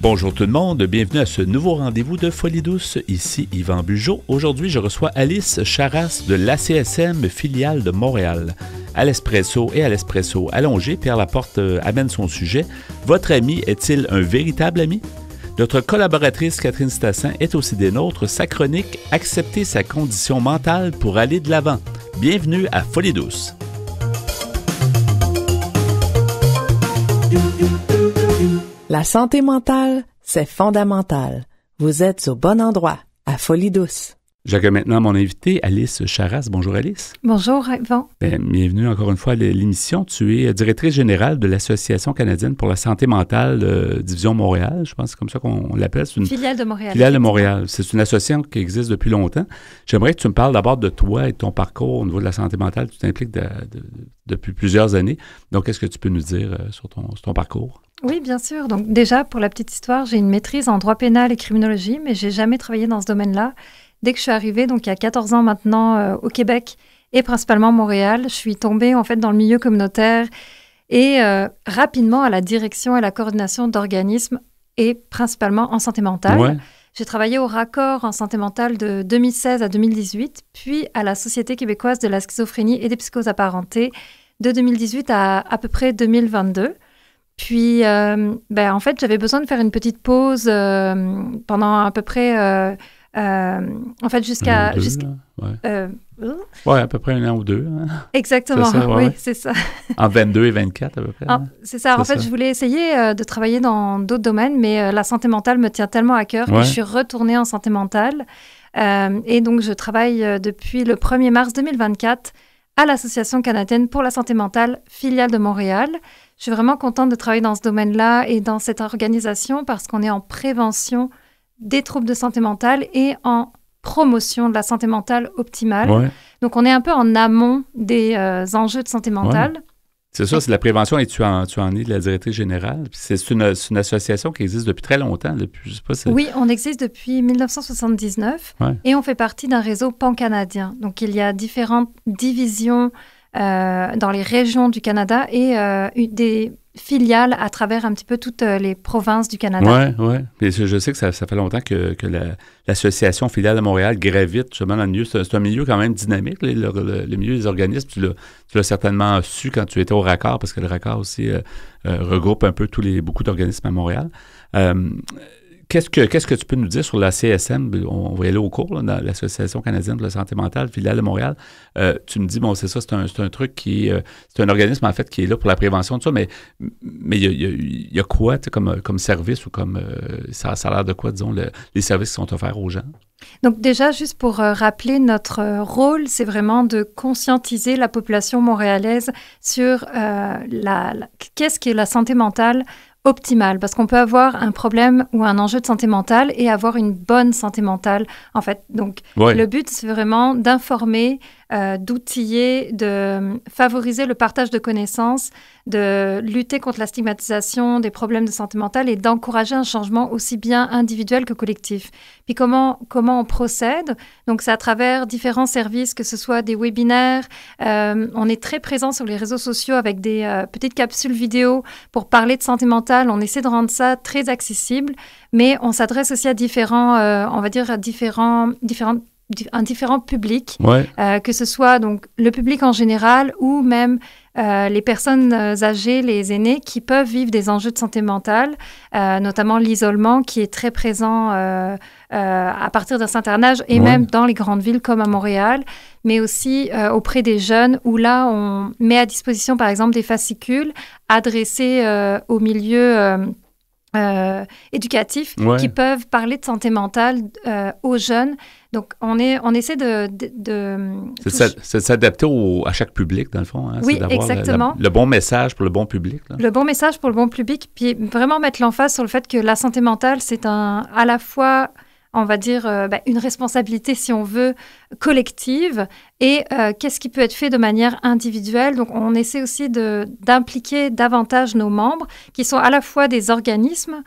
Bonjour tout le monde, bienvenue à ce nouveau rendez-vous de Folie douce. Ici Yvan Bugeaud. Aujourd'hui, je reçois Alice Charras de l'ACSM filiale de Montréal. À l'espresso et à l'espresso allongé, Pierre Laporte amène son sujet. Votre ami est-il un véritable ami? Notre collaboratrice Catherine Stassin est aussi des nôtres. Sa chronique « Accepter sa condition mentale pour aller de l'avant ». Bienvenue à Folie douce. La santé mentale, c'est fondamental. Vous êtes au bon endroit, à Folie douce. J'accueille maintenant mon invité, Alice Charras. Bonjour Alice. Bonjour Yvan. Bienvenue encore une fois à l'émission. Tu es directrice générale de l'Association canadienne pour la santé mentale, Division Montréal. Je pense que c'est comme ça qu'on l'appelle. C'est une filiale de Montréal. Filiale de Montréal. C'est une association qui existe depuis longtemps. J'aimerais que tu me parles d'abord de toi et de ton parcours au niveau de la santé mentale. Tu t'impliques depuis plusieurs années. Donc, qu'est-ce que tu peux nous dire sur ton parcours? Oui, bien sûr. Donc déjà, pour la petite histoire, j'ai une maîtrise en droit pénal et criminologie, mais j'ai jamais travaillé dans ce domaine-là. Dès que je suis arrivée, donc il y a 14 ans maintenant, au Québec et principalement Montréal, je suis tombée en fait dans le milieu communautaire et rapidement à la direction et la coordination d'organismes et principalement en santé mentale. Ouais. J'ai travaillé au raccord en santé mentale de 2016 à 2018, puis à la Société québécoise de la schizophrénie et des psychoses apparentées de 2018 à peu près 2022. Puis, en fait, j'avais besoin de faire une petite pause pendant à peu près... en fait, jusqu'à... Oui, à peu près un an ou deux. Hein? Exactement, c'est ça, oui, c'est ça. En 22 et 24, à peu près. C'est ça. En fait, je voulais essayer de travailler dans d'autres domaines, mais la santé mentale me tient tellement à cœur que je suis retournée en santé mentale. Et donc, je travaille depuis le 1er mars 2024 à l'Association canadienne pour la santé mentale, filiale de Montréal. Je suis vraiment contente de travailler dans ce domaine-là et dans cette organisation parce qu'on est en prévention des troubles de santé mentale et en promotion de la santé mentale optimale. Ouais. Donc, on est un peu en amont des enjeux de santé mentale. Ouais. C'est ça, c'est de la prévention et tu en es la directrice générale. C'est une association qui existe depuis très longtemps. Je sais pas, oui, on existe depuis 1979 et on fait partie d'un réseau pan-canadien. Donc, il y a différentes divisions dans les régions du Canada et des filiales à travers un petit peu toutes les provinces du Canada. Oui. Je sais que ça fait longtemps que l'association filiale de Montréal gravite justement dans le milieu. C'est un milieu quand même dynamique, le milieu des organismes. Tu l'as certainement su quand tu étais au raccord, parce que le raccord aussi regroupe un peu beaucoup d'organismes à Montréal. Qu'est-ce que tu peux nous dire sur la CSM? On va y aller au cours, là, dans l'Association canadienne pour la santé mentale, filiale de Montréal. Tu me dis, bon, c'est ça, c'est un truc c'est un organisme, en fait, qui est là pour la prévention de ça, mais il y a quoi, comme service ou comme, ça a l'air de quoi, disons, les services qui sont offerts aux gens? Donc déjà, juste pour rappeler, notre rôle, c'est vraiment de conscientiser la population montréalaise sur qu'est-ce qu'est la santé mentale optimale, parce qu'on peut avoir un problème ou un enjeu de santé mentale et avoir une bonne santé mentale, en fait. Donc, le but, c'est vraiment d'informer, d'outiller, de favoriser le partage de connaissances, de lutter contre la stigmatisation des problèmes de santé mentale et d'encourager un changement aussi bien individuel que collectif. Puis comment on procède? Donc, c'est à travers différents services, que ce soit des webinaires. On est très présent sur les réseaux sociaux avec des petites capsules vidéo pour parler de santé mentale. On essaie de rendre ça très accessible, mais on s'adresse aussi à différents publics, que ce soit donc le public en général ou même les personnes âgées, les aînés qui peuvent vivre des enjeux de santé mentale, notamment l'isolement qui est très présent à partir d'un certain âge et même dans les grandes villes comme à Montréal, mais aussi auprès des jeunes où là, on met à disposition par exemple des fascicules adressés au milieu éducatifs qui peuvent parler de santé mentale aux jeunes. Donc, on essaie de c'est de s'adapter à chaque public, dans le fond. Hein? Oui, c'est d'avoir exactement. Le bon message pour le bon public. Là. Le bon message pour le bon public, puis vraiment mettre l'emphase sur le fait que la santé mentale, c'est à la fois, on va dire, une responsabilité, si on veut, collective, et qu'est-ce qui peut être fait de manière individuelle. Donc, on essaie aussi d'impliquer davantage nos membres, qui sont à la fois des organismes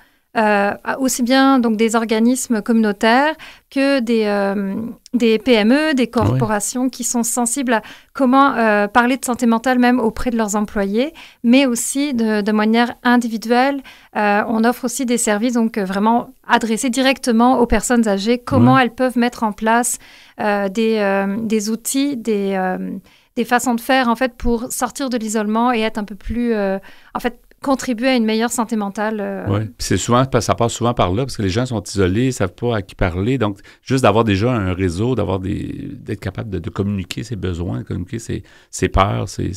aussi bien donc des organismes communautaires que des PME, des corporations qui sont sensibles à comment parler de santé mentale même auprès de leurs employés, mais aussi de manière individuelle. On offre aussi des services donc vraiment adressés directement aux personnes âgées, comment elles peuvent mettre en place des outils, des façons de faire en fait pour sortir de l'isolement et être un peu plus en fait contribuer à une meilleure santé mentale. Oui, c'est souvent, ça passe souvent par là, parce que les gens sont isolés, ils ne savent pas à qui parler. Donc, juste d'avoir déjà un réseau, d'être capable de communiquer ses besoins, de communiquer ses peurs, ses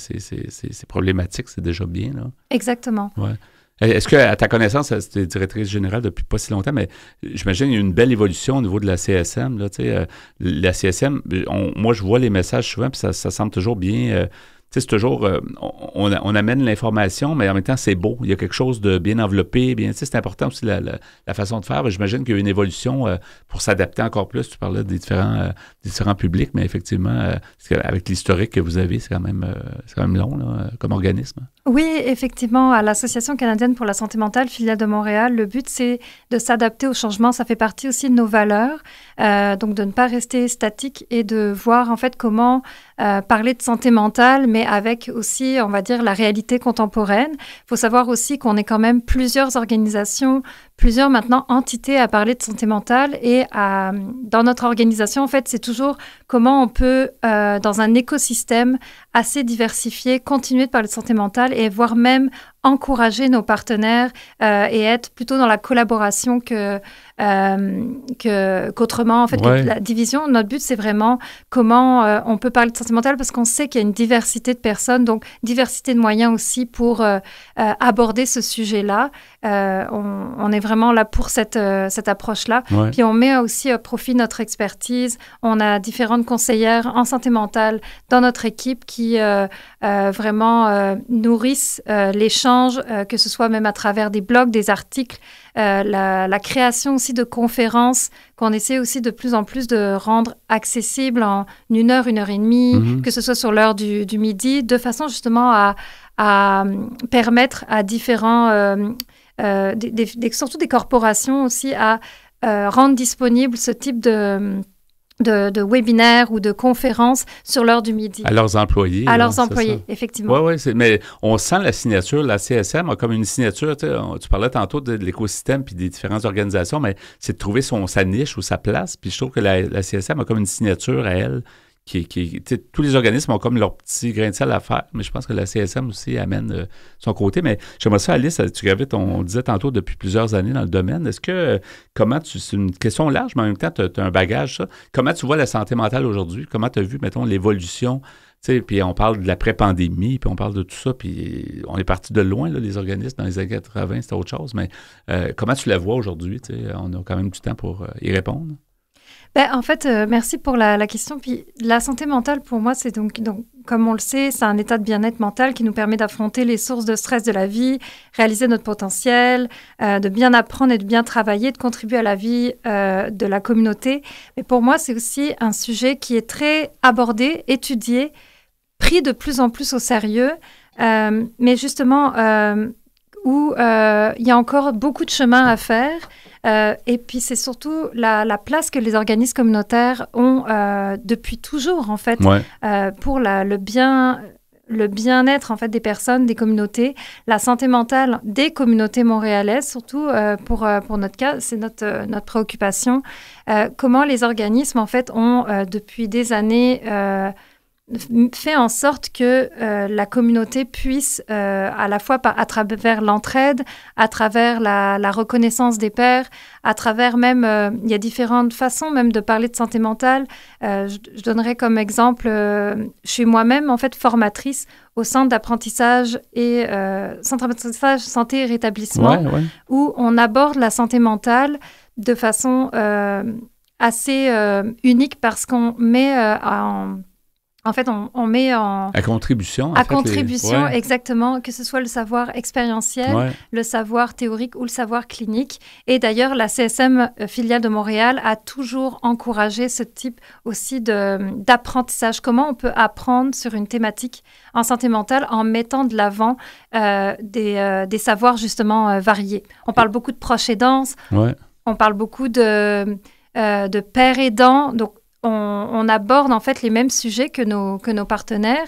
problématiques, c'est déjà bien, là. Exactement. Ouais. Est-ce que, à ta connaissance, tu es directrice générale depuis pas si longtemps, mais j'imagine qu'il y a une belle évolution au niveau de la CSM. Là, la CSM, moi, je vois les messages souvent, puis ça semble toujours bien... c'est toujours, on amène l'information, mais en même temps, c'est beau. Il y a quelque chose de bien enveloppé. C'est important aussi la façon de faire. J'imagine qu'il y a une évolution pour s'adapter encore plus. Tu parlais des différents publics, mais effectivement, avec l'historique que vous avez, c'est quand même long là, comme organisme. Oui, effectivement, à l'Association canadienne pour la santé mentale, filiale de Montréal, le but, c'est de s'adapter au changement. Ça fait partie aussi de nos valeurs, donc de ne pas rester statique et de voir en fait comment parler de santé mentale, mais avec aussi, on va dire, la réalité contemporaine. Il faut savoir aussi qu'on est quand même plusieurs organisations, plusieurs maintenant entités à parler de santé mentale et dans notre organisation, en fait, c'est toujours comment on peut, dans un écosystème assez diversifié, continuer de parler de santé mentale et voire même encourager nos partenaires et être plutôt dans la collaboration qu'autrement, en fait, que la division. Notre but, c'est vraiment comment on peut parler de santé mentale parce qu'on sait qu'il y a une diversité de personnes, donc diversité de moyens aussi pour aborder ce sujet-là. On est vraiment là pour cette approche-là. Ouais. Puis on met aussi à profit notre expertise. On a différentes conseillères en santé mentale dans notre équipe qui vraiment nourrissent l'échange, que ce soit même à travers des blogs, des articles, la création aussi de conférences qu'on essaie aussi de plus en plus de rendre accessibles en 1 heure, 1 heure et demie, que ce soit sur l'heure du midi, de façon justement à permettre à différents, surtout des corporations aussi, à rendre disponible ce type de webinaires ou de conférences sur l'heure du midi. À leurs employés. À leurs employés, effectivement. Oui, mais on sent la signature, la CSM a comme une signature, tu parlais tantôt de l'écosystème puis des différentes organisations, mais c'est de trouver sa niche ou sa place, puis je trouve que la CSM a comme une signature à elle, tous les organismes ont comme leur petit grain de sel à faire, mais je pense que la CSM aussi amène son côté. Mais j'aimerais ça, Alice, tu gravites, on disait tantôt, depuis plusieurs années dans le domaine. Est-ce que, c'est une question large, mais en même temps, tu as un bagage, ça. Comment tu vois la santé mentale aujourd'hui? Comment tu as vu, mettons, l'évolution? Puis on parle de l'après-pandémie, puis on parle de tout ça, puis on est parti de loin, là, les organismes, dans les années 80, c'était autre chose. Mais comment tu la vois aujourd'hui? On a quand même du temps pour y répondre. En fait, merci pour la question. Puis la santé mentale, pour moi, c'est donc, comme on le sait, c'est un état de bien-être mental qui nous permet d'affronter les sources de stress de la vie, réaliser notre potentiel, de bien apprendre et de bien travailler, de contribuer à la vie de la communauté. Mais pour moi, c'est aussi un sujet qui est très abordé, étudié, pris de plus en plus au sérieux, mais justement où il y a encore beaucoup de chemin à faire. Et puis, c'est surtout la place que les organismes communautaires ont depuis toujours, en fait, pour le bien-être, en fait, des personnes, des communautés, la santé mentale des communautés montréalaises, surtout pour notre cas, c'est notre préoccupation. Comment les organismes, en fait, ont, depuis des années, fait en sorte que la communauté puisse, à la fois à travers l'entraide, à travers la reconnaissance des pairs, à travers même, il y a différentes façons même de parler de santé mentale. Je donnerai comme exemple, je suis moi-même en fait formatrice au centre d'apprentissage et centre d'apprentissage santé et rétablissement, où on aborde la santé mentale de façon assez unique parce qu'on met En fait, on met à contribution. Ouais. Exactement, que ce soit le savoir expérientiel, le savoir théorique ou le savoir clinique. Et d'ailleurs, la CSM filiale de Montréal a toujours encouragé ce type aussi d'apprentissage. Comment on peut apprendre sur une thématique en santé mentale en mettant de l'avant des savoirs justement variés. On parle beaucoup de proches aidants, on parle beaucoup de pères aidants, donc on aborde en fait les mêmes sujets que nos partenaires,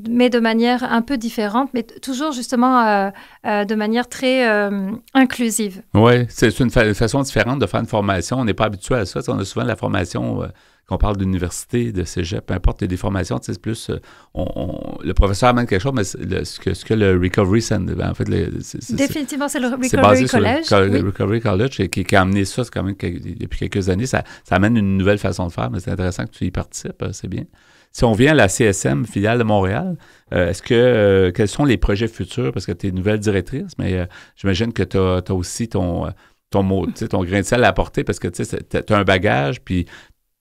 mais de manière un peu différente, mais toujours justement de manière très inclusive. Oui, c'est une façon différente de faire une formation. On n'est pas habitué à ça. On a souvent la formation, qu'on parle d'université, de cégep, peu importe, il y a des formations, c'est plus, le professeur amène quelque chose, mais ce que le Recovery Center, en fait, définitivement, c'est le Recovery College. Le Recovery College qui a amené ça quand même depuis quelques années. Ça amène une nouvelle façon de faire, mais c'est intéressant que tu y participes, c'est bien. Si on vient à la CSM, filiale de Montréal, quels sont les projets futurs? Parce que tu es nouvelle directrice, mais j'imagine que tu as aussi ton grain de sel à apporter parce que tu as un bagage, puis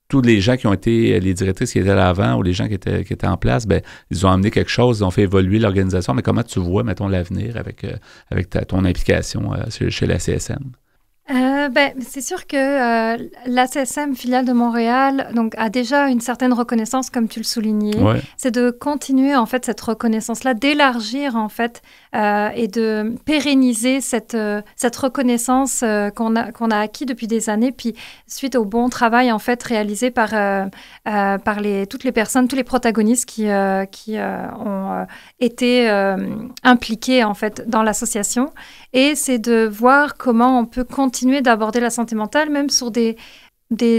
tous les gens qui ont été, les directrices qui étaient là avant ou les gens qui étaient en place, ben ils ont amené quelque chose, ils ont fait évoluer l'organisation. Mais comment tu vois, mettons, l'avenir avec ton implication chez la CSM? C'est sûr que la CSM filiale de Montréal a déjà une certaine reconnaissance, comme tu le soulignais. Ouais. C'est de continuer en fait cette reconnaissance-là, d'élargir en fait et de pérenniser cette reconnaissance qu'on a acquis depuis des années, puis suite au bon travail en fait réalisé par toutes les personnes, tous les protagonistes qui ont été impliqués en fait dans l'association. Et c'est de voir comment on peut continuer d'aborder la santé mentale, même sur des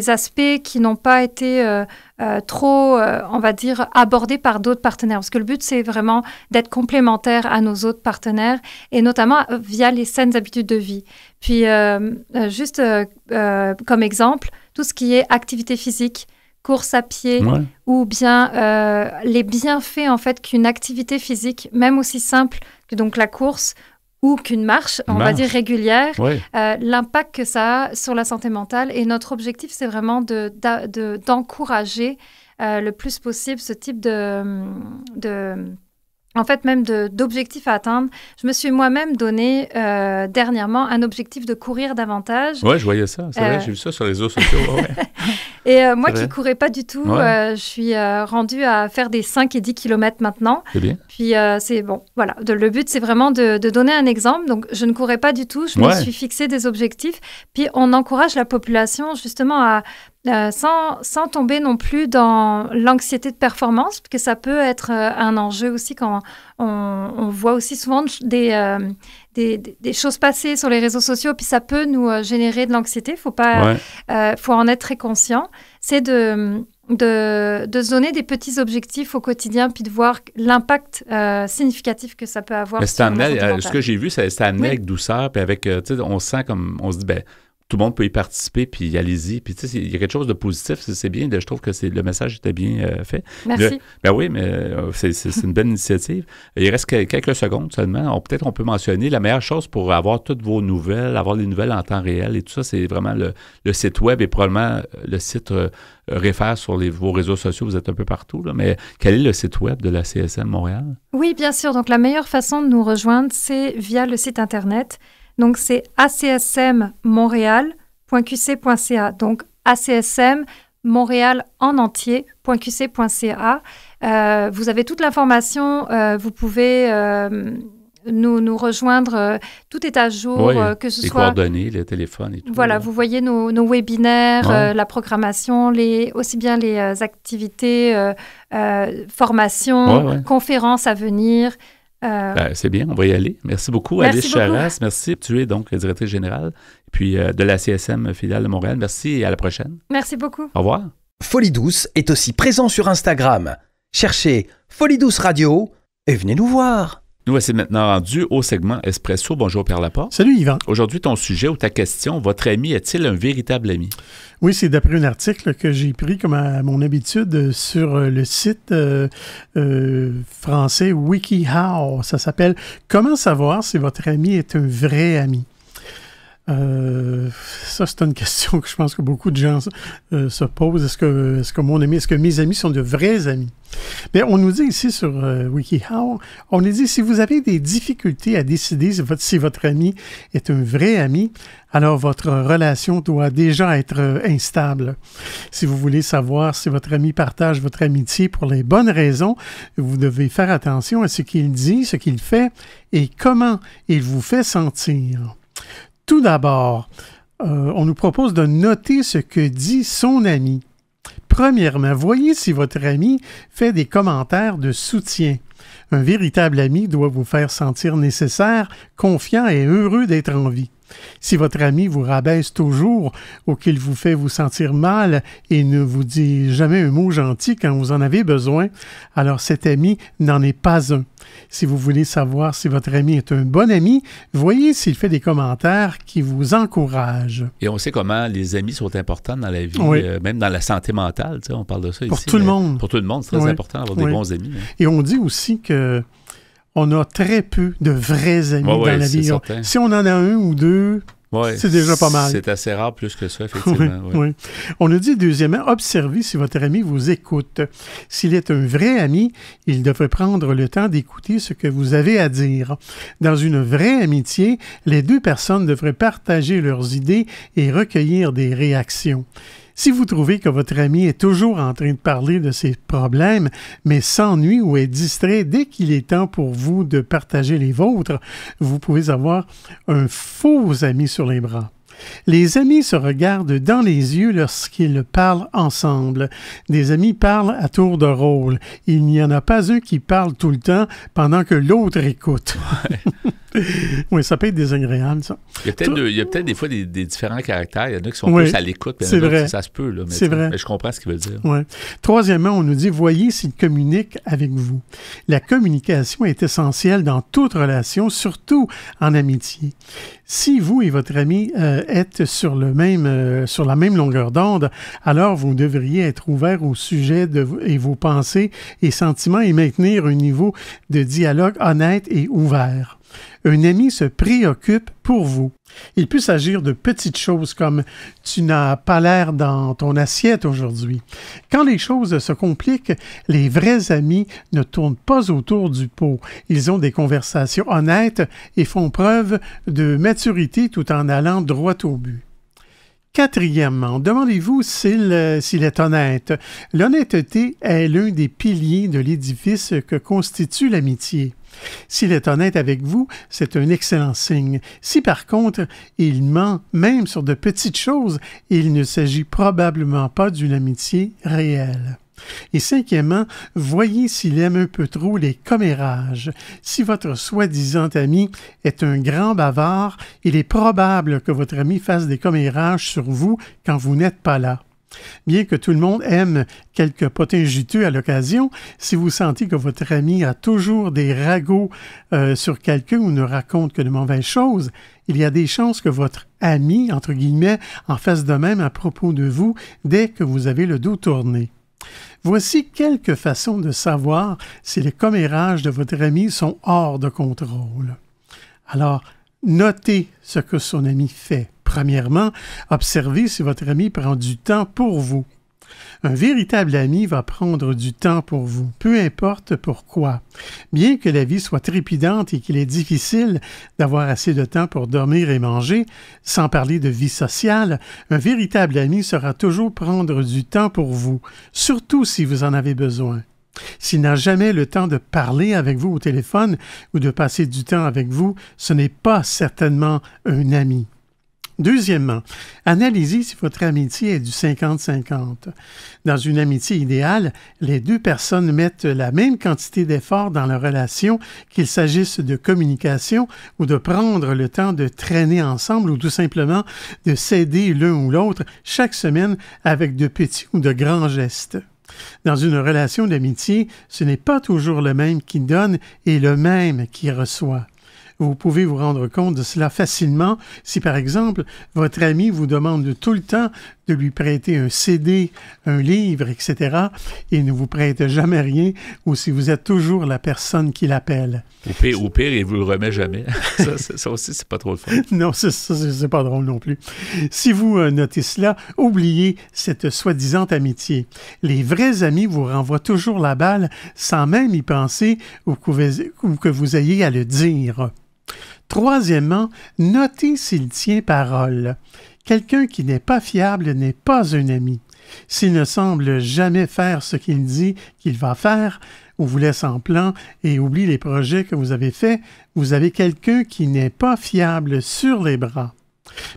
aspects qui n'ont pas été trop, on va dire, abordés par d'autres partenaires. Parce que le but, c'est vraiment d'être complémentaire à nos autres partenaires, et notamment via les saines habitudes de vie. Puis, juste comme exemple, tout ce qui est activité physique, course à pied, ou bien les bienfaits, en fait, qu'une activité physique, même aussi simple que donc la course, ou qu'une marche, on va dire régulière, l'impact que ça a sur la santé mentale. Et notre objectif, c'est vraiment d'encourager le plus possible ce type en fait, même d'objectifs à atteindre. Je me suis moi-même donné dernièrement un objectif de courir davantage. Oui, je voyais ça. C'est vrai, j'ai vu ça sur les réseaux sociaux. Et moi qui ne courais pas du tout, je suis rendue à faire des 5 et 10 kilomètres maintenant. C'est bien. Puis c'est bon, voilà. Le but, c'est vraiment de donner un exemple. Donc, je ne courais pas du tout. Je me suis fixé des objectifs. Puis, on encourage la population justement à sans tomber non plus dans l'anxiété de performance, parce que ça peut être un enjeu aussi quand on voit aussi souvent des choses passer sur les réseaux sociaux, puis ça peut nous générer de l'anxiété. Faut en être très conscient. C'est de se donner des petits objectifs au quotidien, puis de voir l'impact significatif que ça peut avoir. Mais ce que j'ai vu, c'est amené avec douceur, puis avec, on sent comme, on se dit, tout le monde peut y participer, puis allez-y. Puis, tu sais, il y a quelque chose de positif, c'est bien. Je trouve que le message était bien fait. Merci. Oui, mais c'est une belle initiative. Il reste quelques secondes seulement. Peut-être on peut mentionner la meilleure chose pour avoir toutes vos nouvelles, avoir les nouvelles en temps réel et tout ça, c'est vraiment le site web et probablement le site réfère sur vos réseaux sociaux. Vous êtes un peu partout, là, mais quel est le site web de la CSM Montréal? Oui, bien sûr. Donc, la meilleure façon de nous rejoindre, c'est via le site Internet. Donc, c'est acsmmontréal.qc.ca. Donc, ACSM Montréal en entier.qc.ca. Vous avez toute l'information. Vous pouvez nous rejoindre. Tout est à jour, que ce soit... Les coordonnées, le téléphone et tout. Voilà, vous voyez nos webinaires, la programmation, aussi bien les activités, formations, conférences à venir. C'est bien, on va y aller. Merci beaucoup, Alice Charras. Merci. Tu es donc directrice générale puis de la CSM filiale de Montréal. Merci et à la prochaine. Merci beaucoup. Au revoir. Folie Douce est aussi présent sur Instagram. Cherchez Folie Douce Radio et venez nous voir. Nous voici maintenant rendus au segment Espresso. Bonjour Pierre Laporte. Salut Yvan. Aujourd'hui, ton sujet ou ta question, votre ami est-il un véritable ami? Oui, c'est d'après un article que j'ai pris comme à mon habitude sur le site français WikiHow. Ça s'appelle « Comment savoir si votre ami est un vrai ami ». Ça, c'est une question que je pense que beaucoup de gens se posent. Est-ce que mes amis sont de vrais amis? Bien, on nous dit ici sur WikiHow, on nous dit si vous avez des difficultés à décider si votre ami est un vrai ami, alors votre relation doit déjà être instable. Si vous voulez savoir si votre ami partage votre amitié pour les bonnes raisons, vous devez faire attention à ce qu'il dit, ce qu'il fait et comment il vous fait sentir. Tout d'abord, on nous propose de noter ce que dit son ami. Premièrement, voyez si votre ami fait des commentaires de soutien. Un véritable ami doit vous faire sentir nécessaire, confiant et heureux d'être en vie. Si votre ami vous rabaisse toujours ou qu'il vous fait vous sentir mal et ne vous dit jamais un mot gentil quand vous en avez besoin, alors cet ami n'en est pas un. Si vous voulez savoir si votre ami est un bon ami, voyez s'il fait des commentaires qui vous encouragent. Et on sait comment les amis sont importants dans la vie, oui. Même dans la santé mentale, on parle de ça pour ici. Tout le monde. Pour tout le monde, c'est très important d'avoir des bons amis. Et on dit aussi que on a très peu de vrais amis dans la vie. Si on en a un ou deux, c'est déjà pas mal. C'est assez rare plus que ça, effectivement. Oui. On nous dit, deuxièmement, observez si votre ami vous écoute. S'il est un vrai ami, il devrait prendre le temps d'écouter ce que vous avez à dire. Dans une vraie amitié, les deux personnes devraient partager leurs idées et recueillir des réactions. Si vous trouvez que votre ami est toujours en train de parler de ses problèmes, mais s'ennuie ou est distrait dès qu'il est temps pour vous de partager les vôtres, vous pouvez avoir un faux ami sur les bras. Les amis se regardent dans les yeux lorsqu'ils parlent ensemble. Des amis parlent à tour de rôle. Il n'y en a pas un qui parle tout le temps pendant que l'autre écoute. Oui, ça peut être désagréable, ça. Il y a peut-être des fois des différents caractères. Il y en a qui sont plus à l'écoute, mais d'autres, ça se peut. Là, c'est vrai. Mais je comprends ce qu'il veut dire. Ouais. Troisièmement, on nous dit, voyez s'il communique avec vous. La communication est essentielle dans toute relation, surtout en amitié. Si vous et votre ami êtes sur la même longueur d'onde, alors vous devriez être ouvert au sujet et vos pensées et sentiments et maintenir un niveau de dialogue honnête et ouvert. Un ami se préoccupe pour vous. Il peut s'agir de petites choses comme « tu n'as pas l'air dans ton assiette aujourd'hui ». Quand les choses se compliquent, les vrais amis ne tournent pas autour du pot. Ils ont des conversations honnêtes et font preuve de maturité tout en allant droit au but. Quatrièmement, demandez-vous s'il est honnête. L'honnêteté est l'un des piliers de l'édifice que constitue l'amitié. S'il est honnête avec vous, c'est un excellent signe. Si par contre, il ment même sur de petites choses, il ne s'agit probablement pas d'une amitié réelle. Et cinquièmement, voyez s'il aime un peu trop les commérages. Si votre soi-disant ami est un grand bavard, il est probable que votre ami fasse des commérages sur vous quand vous n'êtes pas là. Bien que tout le monde aime quelques potins juteux à l'occasion, si vous sentez que votre ami a toujours des ragots sur quelqu'un ou ne raconte que de mauvaises choses, il y a des chances que votre ami, entre guillemets, en fasse de même à propos de vous dès que vous avez le dos tourné. Voici quelques façons de savoir si les commérages de votre ami sont hors de contrôle. Alors, notez ce que son ami fait. Premièrement, observez si votre ami prend du temps pour vous. Un véritable ami va prendre du temps pour vous, peu importe pourquoi. Bien que la vie soit trépidante et qu'il est difficile d'avoir assez de temps pour dormir et manger, sans parler de vie sociale, un véritable ami saura toujours prendre du temps pour vous, surtout si vous en avez besoin. S'il n'a jamais le temps de parler avec vous au téléphone ou de passer du temps avec vous, ce n'est pas certainement un ami. Deuxièmement, analysez si votre amitié est du 50-50. Dans une amitié idéale, les deux personnes mettent la même quantité d'efforts dans leur relation, qu'il s'agisse de communication ou de prendre le temps de traîner ensemble ou tout simplement de s'aider l'un ou l'autre chaque semaine avec de petits ou de grands gestes. Dans une relation d'amitié, ce n'est pas toujours le même qui donne et le même qui reçoit. vous pouvez vous rendre compte de cela facilement si, par exemple, votre ami vous demande tout le temps de lui prêter un CD, un livre, etc., et ne vous prête jamais rien, ou si vous êtes toujours la personne qui l'appelle. Ou pire, il vous le remet jamais. ça aussi, c'est pas trop le fun. Non, c'est pas drôle non plus. Si vous notez cela, oubliez cette soi-disant amitié. Les vrais amis vous renvoient toujours la balle sans même y penser ou que vous ayez à le dire. Troisièmement, notez s'il tient parole. Quelqu'un qui n'est pas fiable n'est pas un ami. S'il ne semble jamais faire ce qu'il dit qu'il va faire, ou vous laisse en plan et oublie les projets que vous avez faits, vous avez quelqu'un qui n'est pas fiable sur les bras.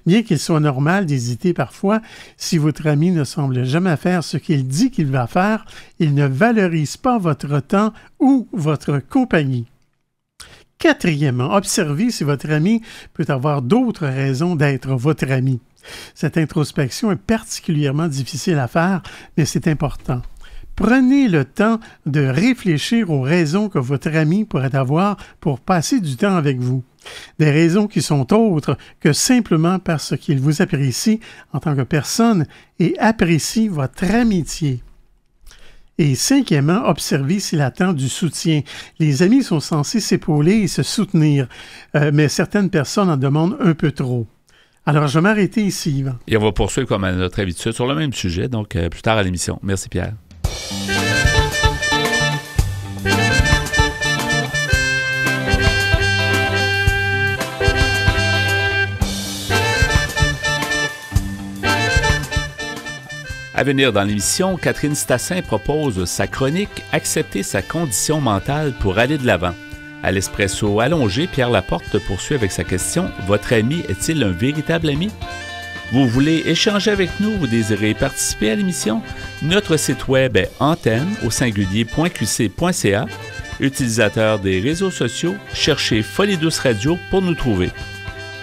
Bien qu'il soit normal d'hésiter parfois, si votre ami ne semble jamais faire ce qu'il dit qu'il va faire, il ne valorise pas votre temps ou votre compagnie. Quatrièmement, observez si votre ami peut avoir d'autres raisons d'être votre ami. Cette introspection est particulièrement difficile à faire, mais c'est important. Prenez le temps de réfléchir aux raisons que votre ami pourrait avoir pour passer du temps avec vous. Des raisons qui sont autres que simplement parce qu'il vous apprécie en tant que personne et apprécie votre amitié. Et cinquièmement, observez s'il attend du soutien. Les amis sont censés s'épauler et se soutenir, mais certaines personnes en demandent un peu trop. Alors, je vais m'arrêter ici, Yvan. Et on va poursuivre comme à notre habitude sur le même sujet, donc plus tard à l'émission. Merci, Pierre. À venir dans l'émission, Catherine Stassin propose sa chronique « Accepter sa condition mentale pour aller de l'avant ». À l'Espresso allongé, Pierre Laporte poursuit avec sa question « Votre ami est-il un véritable ami ?» Vous voulez échanger avec nous, vous désirez participer à l'émission? Notre site web est antenne.qc.ca. Utilisateur des réseaux sociaux, cherchez Folie Douce Radio pour nous trouver.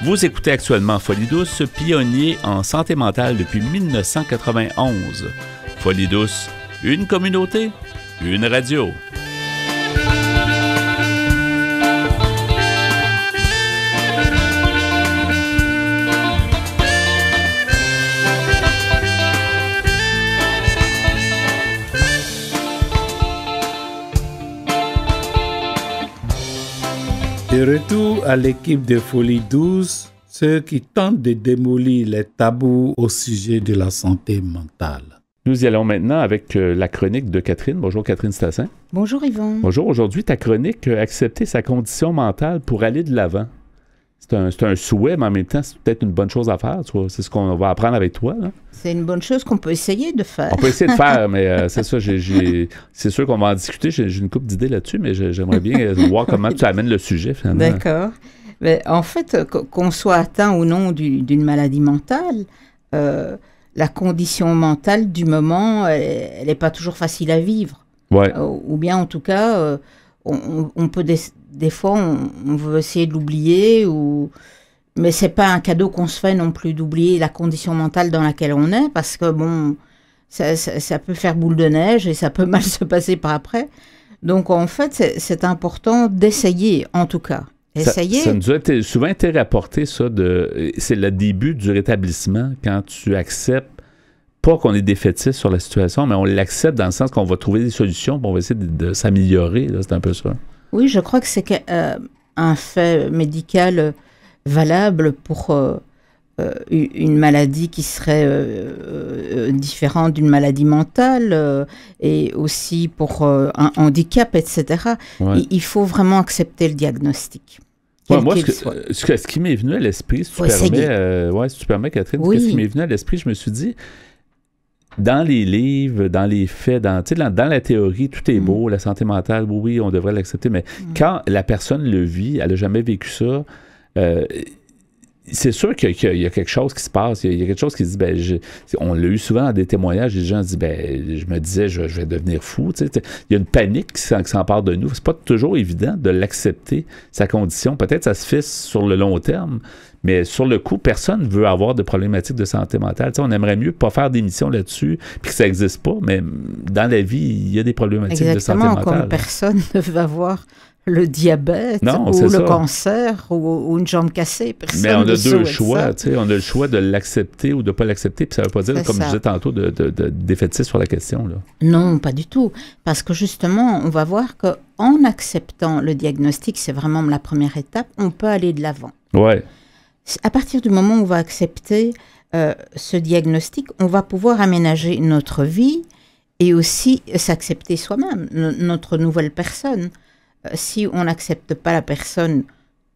Vous écoutez actuellement Folie Douce, pionnier en santé mentale depuis 1991. Folie Douce, une communauté, une radio. De retour à l'équipe de Folie Douce, ceux qui tentent de démolir les tabous au sujet de la santé mentale. Nous y allons maintenant avec la chronique de Catherine. Bonjour Catherine Stassin. Bonjour Yvan. Bonjour. Aujourd'hui, ta chronique « Accepter sa condition mentale pour aller de l'avant ». C'est un souhait, mais en même temps, c'est peut-être une bonne chose à faire. C'est ce qu'on va apprendre avec toi. Là. C'est une bonne chose qu'on peut essayer de faire. On peut essayer de faire, mais c'est ça. C'est sûr qu'on va en discuter. J'ai une couple d'idées là-dessus, mais j'aimerais bien voir comment tu amènes le sujet, finalement. D'accord. Mais en fait, qu'on soit atteint ou non d'une maladie mentale, la condition mentale du moment, elle n'est pas toujours facile à vivre. Ouais. Ou bien, en tout cas, on peut... Des fois, on veut essayer de l'oublier, mais c'est pas un cadeau qu'on se fait non plus d'oublier la condition mentale dans laquelle on est, parce que bon, ça peut faire boule de neige et ça peut mal se passer par après. Donc en fait, c'est important d'essayer, en tout cas. Essayer. Ça nous a souvent été rapporté, ça, c'est le début du rétablissement, quand tu acceptes, pas qu'on est défaitiste sur la situation, mais on l'accepte dans le sens qu'on va trouver des solutions, on va essayer de s'améliorer, là, c'est un peu ça. Oui, je crois que c'est un fait médical valable pour une maladie qui serait différente d'une maladie mentale et aussi pour un handicap, etc. Ouais. Il faut vraiment accepter le diagnostic. Ouais, moi, ce qui m'est venu à l'esprit, si tu permets, Catherine, oui. Ce qui m'est venu à l'esprit, je me suis dit, dans les livres, dans les faits, dans la théorie, tout est beau, la santé mentale, oui, on devrait l'accepter, mais quand la personne le vit, elle n'a jamais vécu ça, c'est sûr qu'il y a quelque chose qui se passe, il y a quelque chose qui se dit, on l'a eu souvent dans des témoignages, les gens se disent, je me disais, je vais devenir fou, il y a une panique qui s'empare de nous, c'est pas toujours évident de l'accepter, sa condition, peut-être ça se fait sur le long terme, mais sur le coup, personne ne veut avoir de problématiques de santé mentale. On aimerait mieux pas faire d'émission là-dessus, puis que ça n'existe pas, mais dans la vie, il y a des problématiques de santé mentale. Exactement, comme personne ne veut avoir le diabète Non, ou c'est le ça. cancer ou une jambe cassée. Personne Mais on a ne deux souhaite choix, ça. tu sais, on a le choix de l'accepter ou de ne pas l'accepter, puis ça ne veut pas dire, C'est comme ça. je disais tantôt, de défaitiste sur la question, là. Non, pas du tout. Parce que justement, on va voir qu'en acceptant le diagnostic, c'est vraiment la première étape, on peut aller de l'avant. Ouais. À partir du moment où on va accepter ce diagnostic, on va pouvoir aménager notre vie et aussi s'accepter soi-même, notre nouvelle personne. Si on n'accepte pas la personne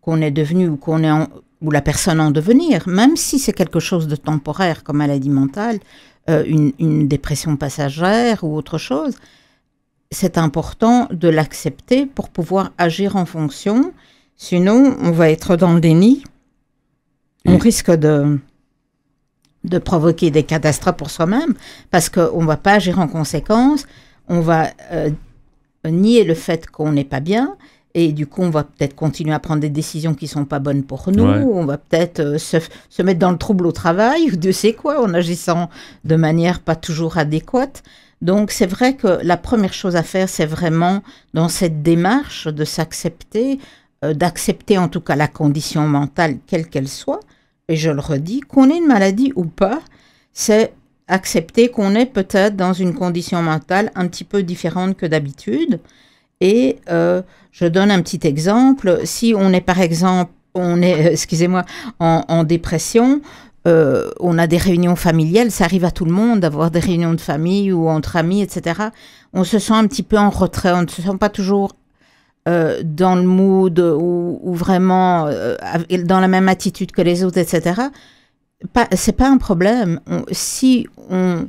qu'on est devenue ou la personne en devenir, même si c'est quelque chose de temporaire comme maladie mentale, une dépression passagère ou autre chose, c'est important de l'accepter pour pouvoir agir en fonction. Sinon, on va être dans le déni. On risque de provoquer des catastrophes pour soi-même parce qu'on ne va pas agir en conséquence. On va nier le fait qu'on n'est pas bien et du coup, on va peut-être continuer à prendre des décisions qui ne sont pas bonnes pour nous. Ouais. On va peut-être se mettre dans le trouble au travail ou Dieu sait quoi en agissant de manière pas toujours adéquate. Donc, c'est vrai que la première chose à faire, c'est vraiment dans cette démarche de s'accepter, d'accepter en tout cas la condition mentale, quelle qu'elle soit. Et je le redis, qu'on ait une maladie ou pas, c'est accepter qu'on est peut-être dans une condition mentale un petit peu différente que d'habitude. Et je donne un petit exemple. Si on est par exemple, en dépression, on a des réunions familiales, ça arrive à tout le monde d'avoir des réunions de famille ou entre amis, etc. On se sent un petit peu en retrait, on ne se sent pas toujours dans le mood ou vraiment dans la même attitude que les autres, etc. C'est pas un problème. Si on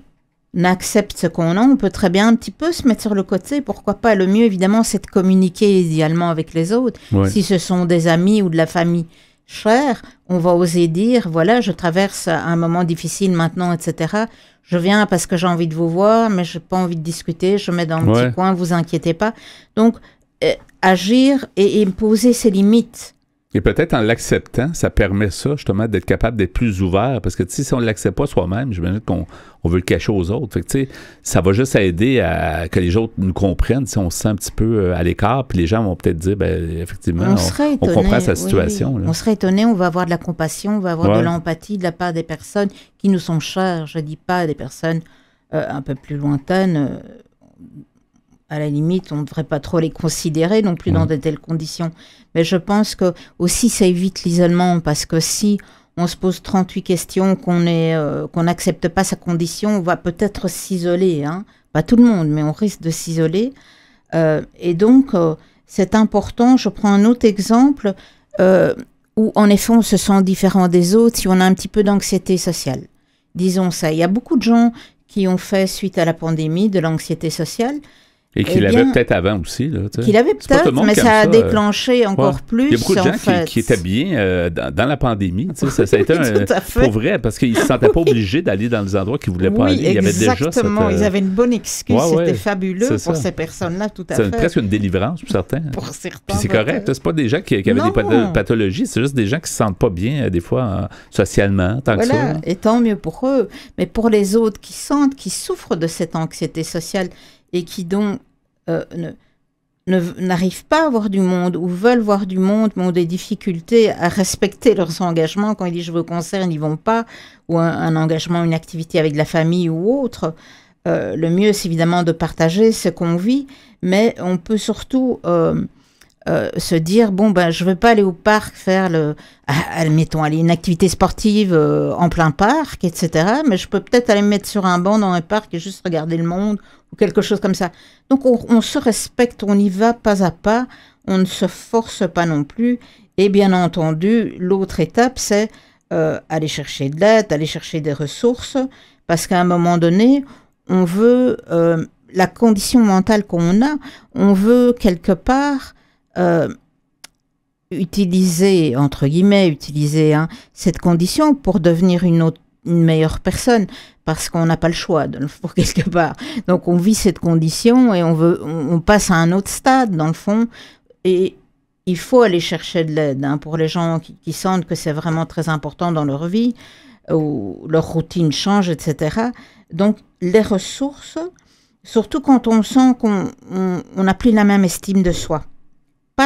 accepte ce qu'on a, on peut très bien un petit peu se mettre sur le côté. Pourquoi pas? Le mieux, évidemment, c'est de communiquer idéalement avec les autres. Ouais. Si ce sont des amis ou de la famille chère, on va oser dire, voilà, je traverse un moment difficile maintenant, etc. Je viens parce que j'ai envie de vous voir, mais je n'ai pas envie de discuter, je mets dans le petit coin, vous inquiétez pas. Donc, agir et poser ses limites. Et peut-être en l'acceptant, ça permet ça, justement, d'être capable d'être plus ouvert. Parce que, tu sais, si on ne l'accepte pas soi-même, j'imagine qu'on veut le cacher aux autres. Fait que, tu sais, ça va juste aider à que les autres nous comprennent. Si on se sent un petit peu à l'écart, puis les gens vont peut-être dire, ben effectivement, on comprend sa situation. Oui. Là. On serait étonné, on va avoir de la compassion, on va avoir de l'empathie de la part des personnes qui nous sont chères. Je ne dis pas des personnes un peu plus lointaines. À la limite, on ne devrait pas trop les considérer non plus dans de telles conditions. Mais je pense que aussi ça évite l'isolement, parce que si on se pose 38 questions, qu'on n'accepte pas sa condition, on va peut-être s'isoler. Hein. Pas tout le monde, mais on risque de s'isoler. Et donc, c'est important. Je prends un autre exemple où, en effet, on se sent différent des autres si on a un petit peu d'anxiété sociale. Disons ça. Il y a beaucoup de gens qui ont fait, suite à la pandémie, de l'anxiété sociale. Et qu'il avait peut-être avant aussi. Qu'il avait peut-être, mais ça a déclenché encore plus. Il y a beaucoup de gens qui étaient bien dans la pandémie. Ça a été pour vrai, parce qu'ils ne se sentaient pas obligés d'aller dans des endroits qu'ils ne voulaient pas aller. Il y avait déjà ils avaient une bonne excuse. C'était fabuleux pour ces personnes-là, tout à fait. C'est presque une délivrance pour certains. Pour certains. Puis c'est correct. C'est pas des gens qui avaient des pathologies, c'est juste des gens qui ne se sentent pas bien, des fois, socialement, tant que ça. Et tant mieux pour eux. Mais pour les autres qui souffrent de cette anxiété sociale, et qui donc n'arrivent pas à voir du monde ou veulent voir du monde, mais ont des difficultés à respecter leurs engagements. Quand ils disent « je vais au concert », ils n'y vont pas, ou un engagement, une activité avec la famille ou autre. Le mieux, c'est évidemment de partager ce qu'on vit, mais on peut surtout se dire « bon, ben, je ne veux pas aller au parc faire admettons, aller une activité sportive en plein parc, etc. Mais je peux peut-être aller me mettre sur un banc dans un parc et juste regarder le monde ou quelque chose comme ça. » Donc, on se respecte, on y va pas à pas, on ne se force pas non plus. Et bien entendu, l'autre étape, c'est aller chercher de l'aide, aller chercher des ressources, parce qu'à un moment donné, on veut, la condition mentale qu'on a, on veut quelque part utiliser, entre guillemets, cette condition pour devenir une meilleure personne, parce qu'on n'a pas le choix, pour quelque part. Donc, on vit cette condition et on passe à un autre stade, dans le fond, et il faut aller chercher de l'aide pour les gens qui sentent que c'est vraiment très important dans leur vie, ou leur routine change, etc. Donc, les ressources, surtout quand on sent qu'on n'a plus la même estime de soi.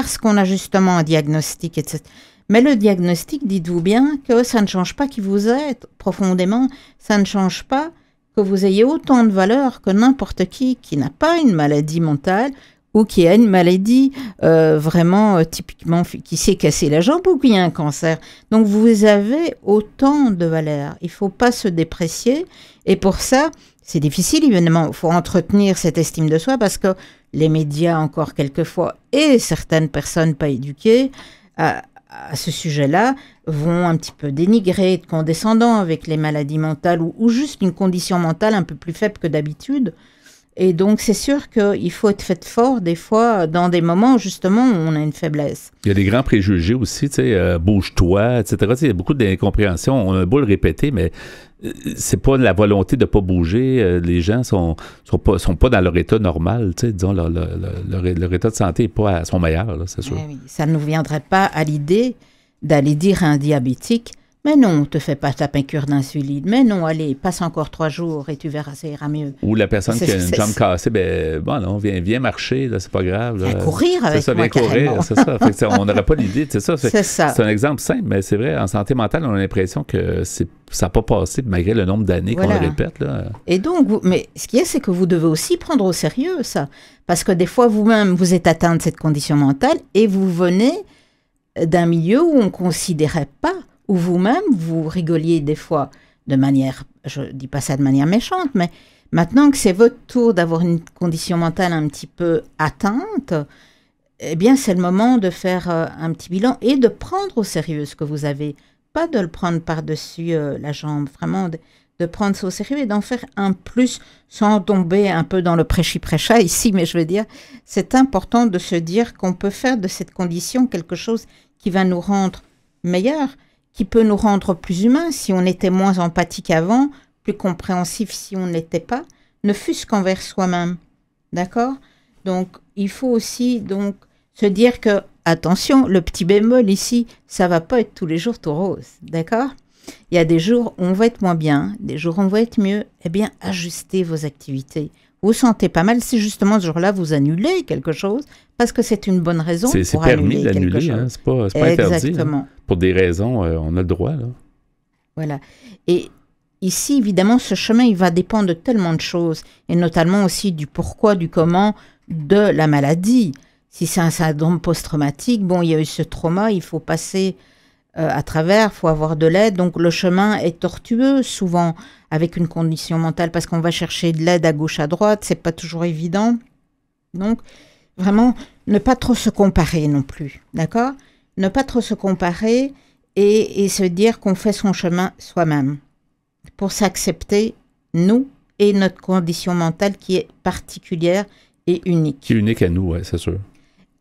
parce qu'on a justement un diagnostic, etc. Mais le diagnostic, dites-vous bien que ça ne change pas qui vous êtes profondément, ça ne change pas que vous ayez autant de valeur que n'importe qui n'a pas une maladie mentale ou qui a une maladie vraiment typiquement, qui s'est cassé la jambe ou qui a un cancer. Donc vous avez autant de valeur. Il ne faut pas se déprécier. Et pour ça, c'est difficile, évidemment. Il faut entretenir cette estime de soi parce que les médias, encore quelquefois, et certaines personnes pas éduquées à ce sujet-là, vont un petit peu dénigrer, être condescendants avec les maladies mentales ou juste une condition mentale un peu plus faible que d'habitude. Et donc, c'est sûr qu'il faut être fait fort, des fois, dans des moments, justement, où on a une faiblesse. Il y a des grands préjugés aussi, tu sais, bouge-toi, etc. Il y a beaucoup d'incompréhension. On a beau le répéter, mais c'est pas la volonté de pas bouger. Les gens sont pas dans leur état normal, tu sais, disons, leur état de santé n'est pas à son meilleur, là, c'est sûr. Oui, ça ne nous viendrait pas à l'idée d'aller dire à un diabétique, mais non, ne te fais pas ta piqûre d'insuline. Mais non, allez, passe encore 3 jours et tu verras, ça ira mieux. Ou la personne qui a une jambe cassée, ben bon, non, viens marcher, là, c'est pas grave. Là. Viens courir avec moi, courir, c'est ça. Fait que on n'aurait pas l'idée, c'est ça. C'est ça. C'est un exemple simple, mais c'est vrai, en santé mentale, on a l'impression que ça n'a pas passé, malgré le nombre d'années qu'on le répète. Là. Et donc, mais ce qu'il y a, c'est que vous devez aussi prendre au sérieux ça. Parce que des fois, vous-même, vous êtes atteint de cette condition mentale et vous venez d'un milieu où on ne considérait pas, où vous-même, vous rigoliez des fois de manière, je ne dis pas ça de manière méchante, mais maintenant que c'est votre tour d'avoir une condition mentale un petit peu atteinte, eh bien, c'est le moment de faire un petit bilan et de prendre au sérieux ce que vous avez. Pas de le prendre par-dessus la jambe, vraiment de prendre ça au sérieux et d'en faire un plus sans tomber un peu dans le prêchi-prêcha ici, mais je veux dire, c'est important de se dire qu'on peut faire de cette condition quelque chose qui va nous rendre meilleurs, qui peut nous rendre plus humains si on était moins empathique avant, plus compréhensif si on ne l'était pas, ne fût-ce qu'envers soi-même. D'accord ? Donc, il faut aussi donc se dire que, attention, le petit bémol ici, ça ne va pas être tous les jours tout rose. D'accord ? Il y a des jours où on va être moins bien, des jours où on va être mieux. Eh bien, ajustez vos activités. Vous vous sentez pas mal si justement ce jour-là vous annulez quelque chose parce que c'est une bonne raison pour annuler quelque chose. C'est permis d'annuler, hein? C'est pas interdit. Exactement. Hein? Pour des raisons, on a le droit. Là. Voilà. Et ici, évidemment, ce chemin, il va dépendre de tellement de choses et notamment aussi du pourquoi, du comment de la maladie. Si c'est un syndrome post-traumatique, bon, il y a eu ce trauma, il faut passer à travers, il faut avoir de l'aide. Donc, le chemin est tortueux, souvent, avec une condition mentale, parce qu'on va chercher de l'aide à gauche, à droite, c'est pas toujours évident. Donc, vraiment, ne pas trop se comparer non plus, d'accord ? Ne pas trop se comparer et se dire qu'on fait son chemin soi-même, pour s'accepter, nous, et notre condition mentale qui est particulière et unique. Qui est unique à nous, oui, c'est sûr.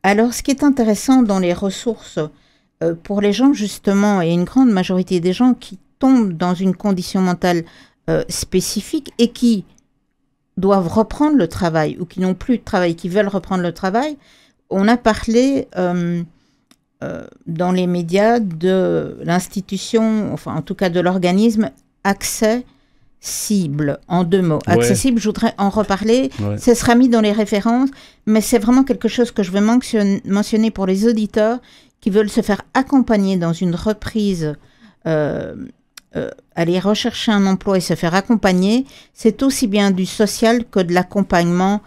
Alors, ce qui est intéressant dans les ressources, pour les gens, justement, et une grande majorité des gens qui tombent dans une condition mentale spécifique et qui doivent reprendre le travail ou qui n'ont plus de travail, qui veulent reprendre le travail, on a parlé dans les médias de l'institution, enfin en tout cas de l'organisme Accessible, en 2 mots. Ouais. Accessible, je voudrais en reparler, ça sera mis dans les références, mais c'est vraiment quelque chose que je veux mentionner pour les auditeurs qui veulent se faire accompagner dans une reprise, aller rechercher un emploi et se faire accompagner, c'est aussi bien du social que de l'accompagnement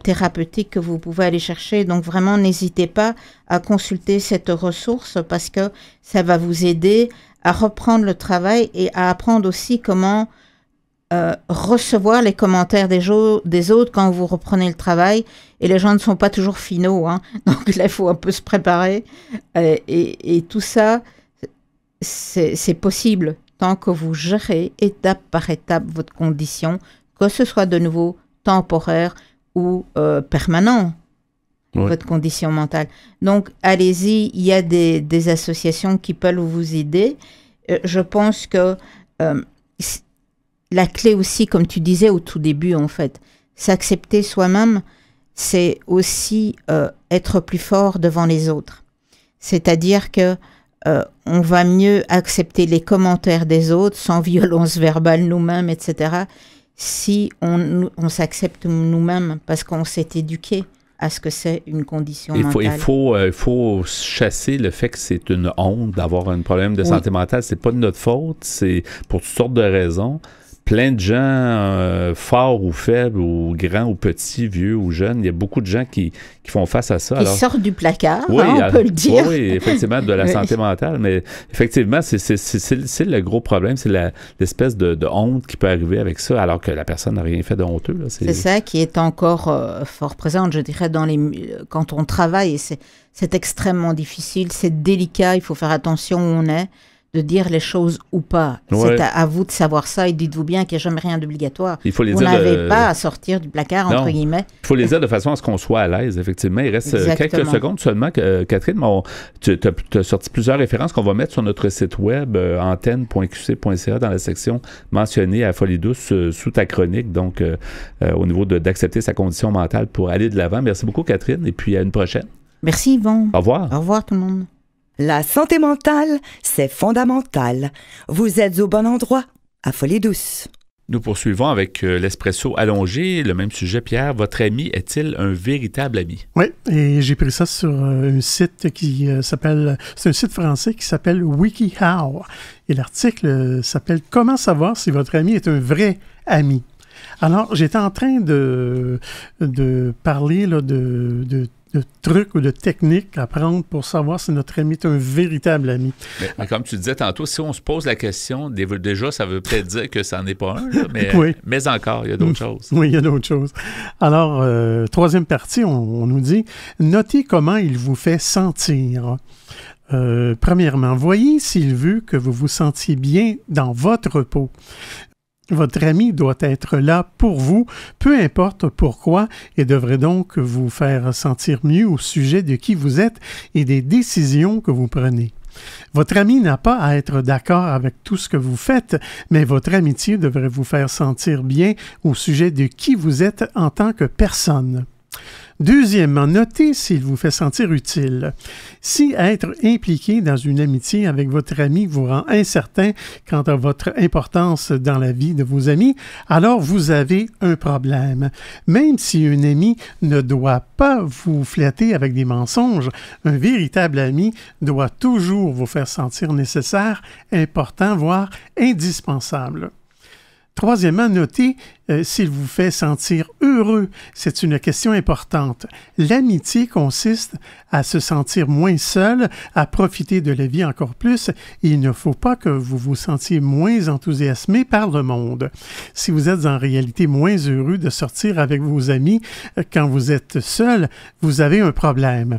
thérapeutique que vous pouvez aller chercher. Donc vraiment, n'hésitez pas à consulter cette ressource parce que ça va vous aider à reprendre le travail et à apprendre aussi comment recevoir les commentaires des autres quand vous reprenez le travail. Et les gens ne sont pas toujours finaux, hein. Donc là, il faut un peu se préparer. Et tout ça, c'est possible tant que vous gérez étape par étape votre condition, que ce soit de nouveau temporaire ou permanent, votre condition mentale. Donc, allez-y, il y a des associations qui peuvent vous aider. Je pense que la clé aussi, comme tu disais au tout début, en fait, s'accepter soi-même, c'est aussi être plus fort devant les autres. C'est-à-dire que on va mieux accepter les commentaires des autres sans violence verbale nous-mêmes, etc., si on s'accepte nous-mêmes parce qu'on s'est éduqué à ce que c'est une condition Il mentale. faut chasser le fait que c'est une honte d'avoir un problème de santé mentale. C'est pas de notre faute, c'est pour toutes sortes de raisons. Plein de gens, forts ou faibles, ou grands ou petits, vieux ou jeunes, il y a beaucoup de gens qui font face à ça. Qui sortent du placard, on peut le dire. Oui, effectivement, de la santé mentale, mais effectivement, c'est le gros problème, c'est l'espèce de honte qui peut arriver avec ça, alors que la personne n'a rien fait de honteux. Là. C'est ça qui est encore fort présente, je dirais, quand on travaille, c'est extrêmement difficile, c'est délicat, il faut faire attention où on est, de dire les choses ou pas. Ouais. C'est à vous de savoir ça et dites-vous bien qu'il n'y a jamais rien d'obligatoire. Il faut les vous dire n'avez pas à sortir du placard, entre guillemets. Il faut les dire de façon à ce qu'on soit à l'aise, effectivement. Il reste quelques secondes seulement. Catherine, tu as sorti plusieurs références qu'on va mettre sur notre site web, antenne.qc.ca, dans la section mentionnée à Folie douce sous ta chronique, donc au niveau d'accepter sa condition mentale pour aller de l'avant. Merci beaucoup, Catherine, et puis à une prochaine. Merci, Yvon. Au revoir. Au revoir, tout le monde. La santé mentale, c'est fondamental. Vous êtes au bon endroit, à Folie douce. Nous poursuivons avec l'espresso allongé. Le même sujet, Pierre. Votre ami est-il un véritable ami? Oui, et j'ai pris ça sur un site qui s'appelle... C'est un site français qui s'appelle WikiHow. Et l'article s'appelle « Comment savoir si votre ami est un vrai ami ». Alors, j'étais en train de parler là, de trucs ou de techniques à prendre pour savoir si notre ami est un véritable ami. Mais comme tu disais tantôt, si on se pose la question, déjà, ça veut peut-être dire que ça n'en est pas un, là, mais encore, il y a d'autres choses. Oui, il y a d'autres choses. Alors, troisième partie, on nous dit « Notez comment il vous fait sentir ». Premièrement, voyez s'il veut que vous vous sentiez bien dans votre peau. Votre ami doit être là pour vous, peu importe pourquoi, et devrait donc vous faire sentir mieux au sujet de qui vous êtes et des décisions que vous prenez. Votre ami n'a pas à être d'accord avec tout ce que vous faites, mais votre amitié devrait vous faire sentir bien au sujet de qui vous êtes en tant que personne. Deuxièmement, notez s'il vous fait sentir utile. Si être impliqué dans une amitié avec votre ami vous rend incertain quant à votre importance dans la vie de vos amis, alors vous avez un problème. Même si un ami ne doit pas vous flatter avec des mensonges, un véritable ami doit toujours vous faire sentir nécessaire, important, voire indispensable. Troisièmement, notez s'il vous fait sentir heureux. C'est une question importante. L'amitié consiste à se sentir moins seul, à profiter de la vie encore plus, et il ne faut pas que vous vous sentiez moins enthousiasmé par le monde. Si vous êtes en réalité moins heureux de sortir avec vos amis quand vous êtes seul, vous avez un problème.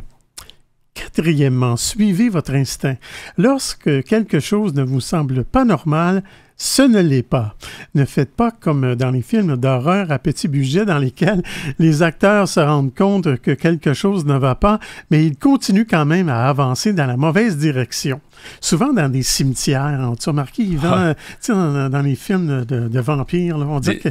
Quatrièmement, suivez votre instinct. Lorsque quelque chose ne vous semble pas normal, ce ne l'est pas. Ne faites pas comme dans les films d'horreur à petit budget dans lesquels les acteurs se rendent compte que quelque chose ne va pas, mais ils continuent quand même à avancer dans la mauvaise direction. Souvent dans des cimetières. Tu as remarqué, Yvan, dans les films de vampires, là, on dit que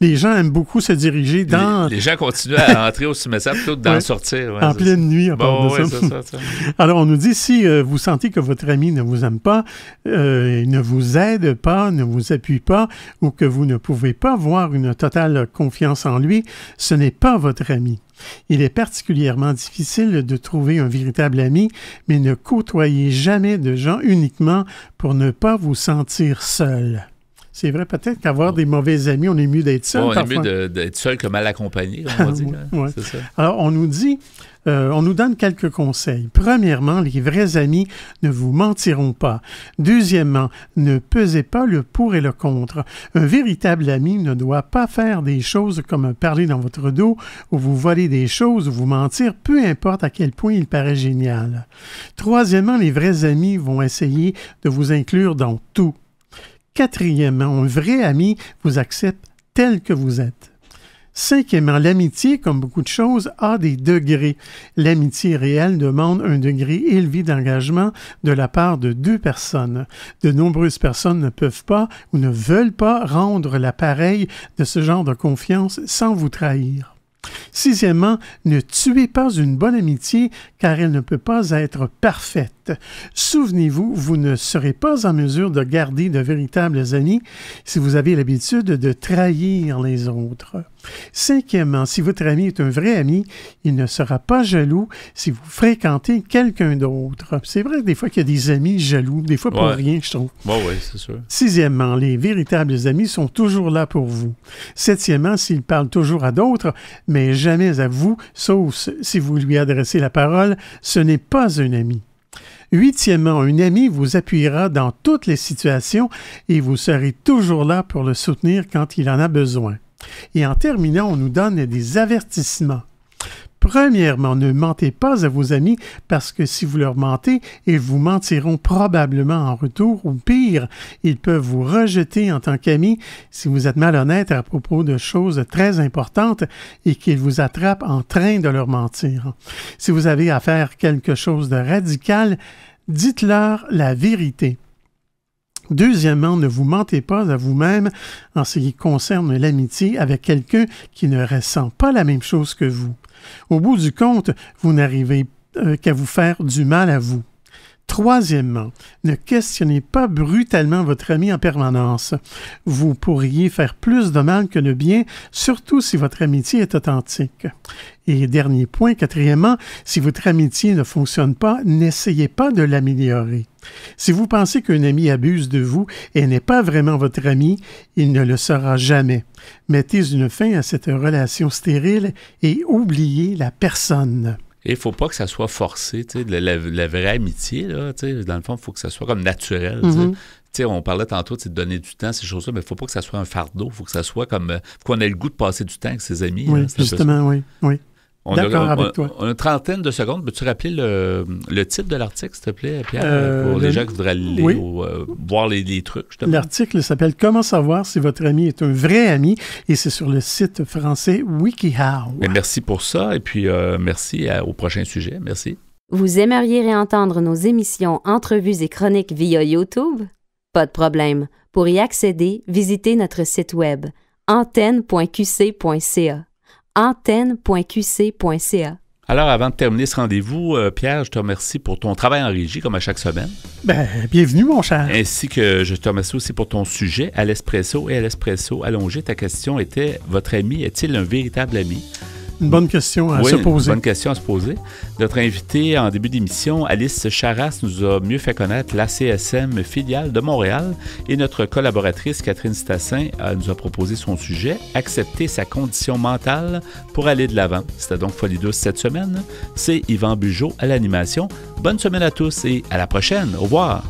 les gens aiment beaucoup se diriger dans... Les gens continuent à entrer au cimetière plutôt que d'en sortir. En pleine nuit, à part de ça. C'est ça. Alors, on nous dit, si vous sentez que votre ami ne vous aime pas, ne vous aide pas, ne vous appuie pas, ou que vous ne pouvez pas avoir une totale confiance en lui, ce n'est pas votre ami. Il est particulièrement difficile de trouver un véritable ami, mais ne côtoyez jamais de gens uniquement pour ne pas vous sentir seul. C'est vrai, peut-être qu'avoir des mauvais amis, on est mieux d'être seul. On est mieux d'être seul que mal accompagné, on va dire. Ouais. C'est ça. Alors, on nous dit, on nous donne quelques conseils. Premièrement, les vrais amis ne vous mentiront pas. Deuxièmement, ne pesez pas le pour et le contre. Un véritable ami ne doit pas faire des choses comme parler dans votre dos ou vous voler des choses ou vous mentir, peu importe à quel point il paraît génial. Troisièmement, les vrais amis vont essayer de vous inclure dans tout. Quatrièmement, un vrai ami vous accepte tel que vous êtes. Cinquièmement, l'amitié, comme beaucoup de choses, a des degrés. L'amitié réelle demande un degré élevé d'engagement de la part de deux personnes. De nombreuses personnes ne peuvent pas ou ne veulent pas rendre l'appareil de ce genre de confiance sans vous trahir. Sixièmement, ne tuez pas une bonne amitié car elle ne peut pas être parfaite. 7. Souvenez-vous, vous ne serez pas en mesure de garder de véritables amis si vous avez l'habitude de trahir les autres. 5e, si votre ami est un vrai ami, il ne sera pas jaloux si vous fréquentez quelqu'un d'autre. C'est vrai que des fois qu'il y a des amis jaloux, des fois pour rien, je trouve. Oui, c'est sûr. 6e, les véritables amis sont toujours là pour vous. 7e, s'il parle toujours à d'autres, mais jamais à vous, sauf si vous lui adressez la parole, ce n'est pas un ami. 8e, un ami vous appuiera dans toutes les situations et vous serez toujours là pour le soutenir quand il en a besoin. Et en terminant, on nous donne des avertissements. Premièrement, ne mentez pas à vos amis parce que si vous leur mentez, ils vous mentiront probablement en retour ou pire, ils peuvent vous rejeter en tant qu'amis si vous êtes malhonnête à propos de choses très importantes et qu'ils vous attrapent en train de leur mentir. Si vous avez à faire quelque chose de radical, dites-leur la vérité. Deuxièmement, ne vous mentez pas à vous-même en ce qui concerne l'amitié avec quelqu'un qui ne ressent pas la même chose que vous. Au bout du compte, vous n'arrivez qu'à vous faire du mal à vous. Troisièmement, ne questionnez pas brutalement votre ami en permanence. Vous pourriez faire plus de mal que de bien, surtout si votre amitié est authentique. Et dernier point, quatrièmement, si votre amitié ne fonctionne pas, n'essayez pas de l'améliorer. Si vous pensez qu'un ami abuse de vous et n'est pas vraiment votre ami, il ne le sera jamais. Mettez une fin à cette relation stérile et oubliez la personne. Et il ne faut pas que ça soit forcé, tu sais, la vraie amitié, là, tu sais, dans le fond, il faut que ça soit comme naturel, tu sais. On parlait tantôt de donner du temps, ces choses-là, mais il ne faut pas que ça soit un fardeau, il faut que ça soit comme, faut qu'on ait le goût de passer du temps avec ses amis. Oui, là, justement, oui. D'accord avec toi. On a une trentaine de secondes. Peux-tu rappeler le titre de l'article, s'il te plaît, Pierre, pour les gens qui voudraient lire ou voir les trucs, justement? L'article s'appelle « Comment savoir si votre ami est un vrai ami » et c'est sur le site français WikiHow. Mais merci pour ça et puis merci au prochain sujet. Merci. Vous aimeriez réentendre nos émissions, entrevues et chroniques via YouTube? Pas de problème. Pour y accéder, visitez notre site web antenne.qc.ca. antenne.qc.ca. Alors, avant de terminer ce rendez-vous, Pierre, je te remercie pour ton travail en régie, comme à chaque semaine. Bienvenue, mon cher. Ainsi que je te remercie aussi pour ton sujet, à l'espresso et à l'espresso allongé. Ta question était, votre ami est-il un véritable ami? Une bonne question à se poser. Une bonne question à se poser. Notre invitée en début d'émission, Alice Charras, nous a mieux fait connaître l'ACSM filiale de Montréal et notre collaboratrice Catherine Stassin nous a proposé son sujet, accepter sa condition mentale pour aller de l'avant. C'était donc Folie douce cette semaine. C'est Yvan Bugeaud à l'animation. Bonne semaine à tous et à la prochaine. Au revoir.